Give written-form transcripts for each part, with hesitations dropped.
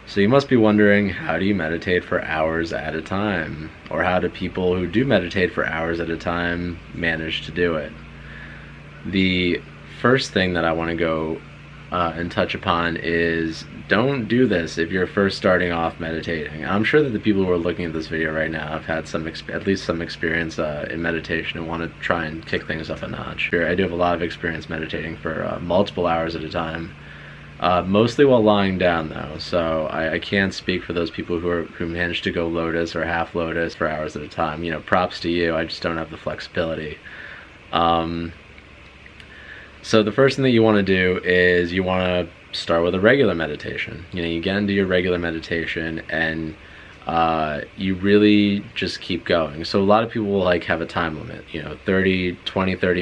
So you must be wondering, how do you meditate for hours at a time? Or how do people who do meditate for hours at a time manage to do it? The first thing that I want to go and touch upon is, don't do this if you're first starting off meditating. I'm sure that the people who are looking at this video right now have had at least some experience in meditation and want to try and kick things up a notch. I do have a lot of experience meditating for multiple hours at a time, mostly while lying down though, so I can't speak for those people who manage to go lotus or half lotus for hours at a time. You know, props to you. I just don't have the flexibility. So the first thing that you want to do is you want to start with a regular meditation. You know, you get into your regular meditation and you really just keep going. So a lot of people will like have a time limit, you know, 30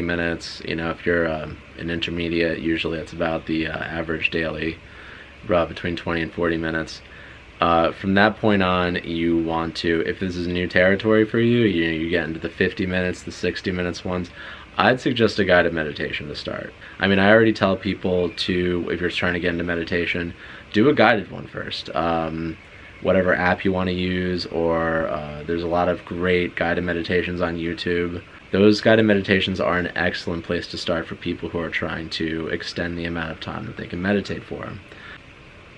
minutes. You know, if you're an intermediate, usually it's about the average daily, between 20 and 40 minutes. From that point on, you want to, if this is new territory for you, you get into the 50 minutes, the 60 minutes ones. I'd suggest a guided meditation to start. I mean, I already tell people to, if you're trying to get into meditation, do a guided one first. Whatever app you want to use, or there's a lot of great guided meditations on YouTube. Those guided meditations are an excellent place to start for people who are trying to extend the amount of time that they can meditate for.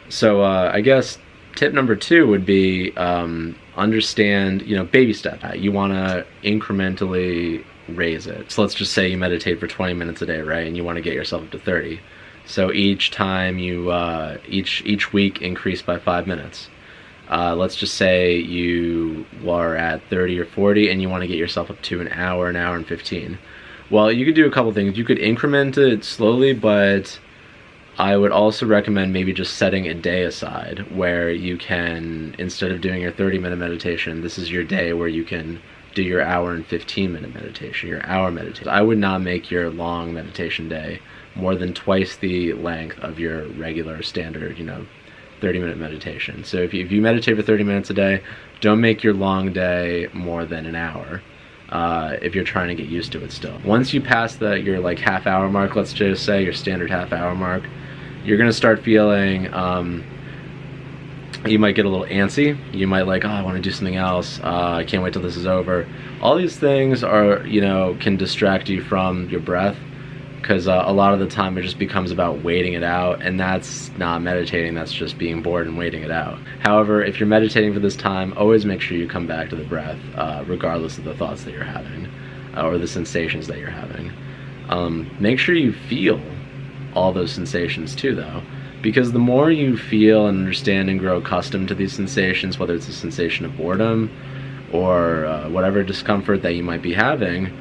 So I guess tip number 2 would be understand, you know, baby steps. You want to incrementally raise it. So let's just say you meditate for 20 minutes a day, right? And you want to get yourself up to 30. So each time you, each week increase by 5 minutes. Let's just say you are at 30 or 40 and you want to get yourself up to an hour and 15. Well, you could do a couple things. You could increment it slowly, but I would also recommend maybe just setting a day aside where you can, instead of doing your 30-minute meditation, this is your day where you can do your hour and 15-minute meditation, your hour meditation. I would not make your long meditation day more than twice the length of your regular standard, you know, 30-minute meditation. So if you meditate for 30 minutes a day, don't make your long day more than an hour if you're trying to get used to it still. Once you pass your like half-hour mark, let's just say your standard half-hour mark, you're gonna start feeling, you might get a little antsy. You might like, oh, I want to do something else. I can't wait till this is over. All these things are, you know, can distract you from your breath, because a lot of the time it just becomes about waiting it out, and that's not meditating. That's just being bored and waiting it out. However, if you're meditating for this time, always make sure you come back to the breath, regardless of the thoughts that you're having or the sensations that you're having. Make sure you feel all those sensations too, though, because the more you feel and understand and grow accustomed to these sensations, whether it's a sensation of boredom or whatever discomfort that you might be having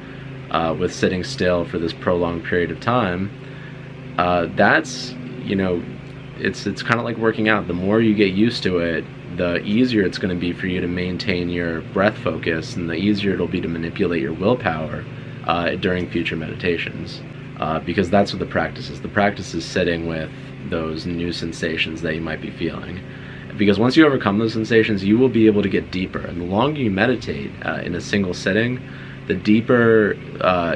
with sitting still for this prolonged period of time, that's, you know, it's kind of like working out. The more you get used to it, the easier it's going to be for you to maintain your breath focus, and the easier it'll be to manipulate your willpower during future meditations, because that's what the practice is. The practice is sitting with those new sensations that you might be feeling, because once you overcome those sensations, you will be able to get deeper, and the longer you meditate in a single sitting, the deeper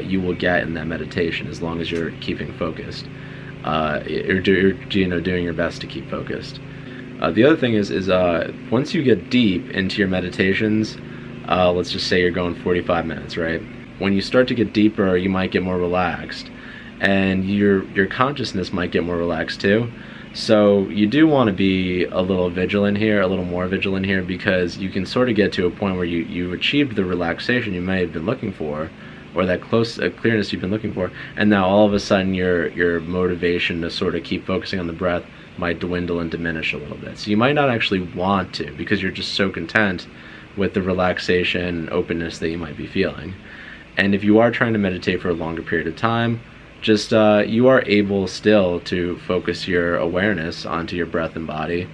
you will get in that meditation, as long as you're keeping focused, or doing your best to keep focused. The other thing is once you get deep into your meditations, let's just say you're going 45 minutes, right? When you start to get deeper, you might get more relaxed, and your consciousness might get more relaxed too. So you do want to be a little vigilant here, a little more vigilant here, because you can sort of get to a point where you achieved the relaxation you may have been looking for, or that clearness you've been looking for, and now all of a sudden your motivation to sort of keep focusing on the breath might dwindle and diminish a little bit. So you might not actually want to, because you're just so content with the relaxation, openness that you might be feeling. And if you are trying to meditate for a longer period of time, just you are able still to focus your awareness onto your breath and body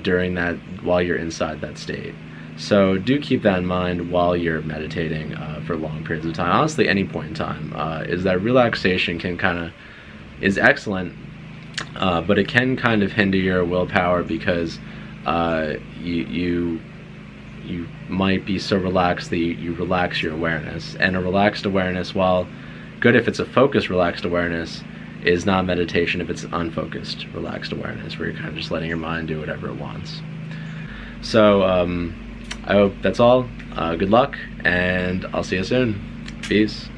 during that, while you're inside that state. So do keep that in mind while you're meditating for long periods of time. Honestly, any point in time, is that relaxation is excellent, but it can kind of hinder your willpower, because you might be so relaxed that you relax your awareness. And a relaxed awareness, while good if it's a focused relaxed awareness, is not meditation if it's unfocused, relaxed awareness, where you're kind of just letting your mind do whatever it wants. So I hope that's all. Good luck, and I'll see you soon. Peace.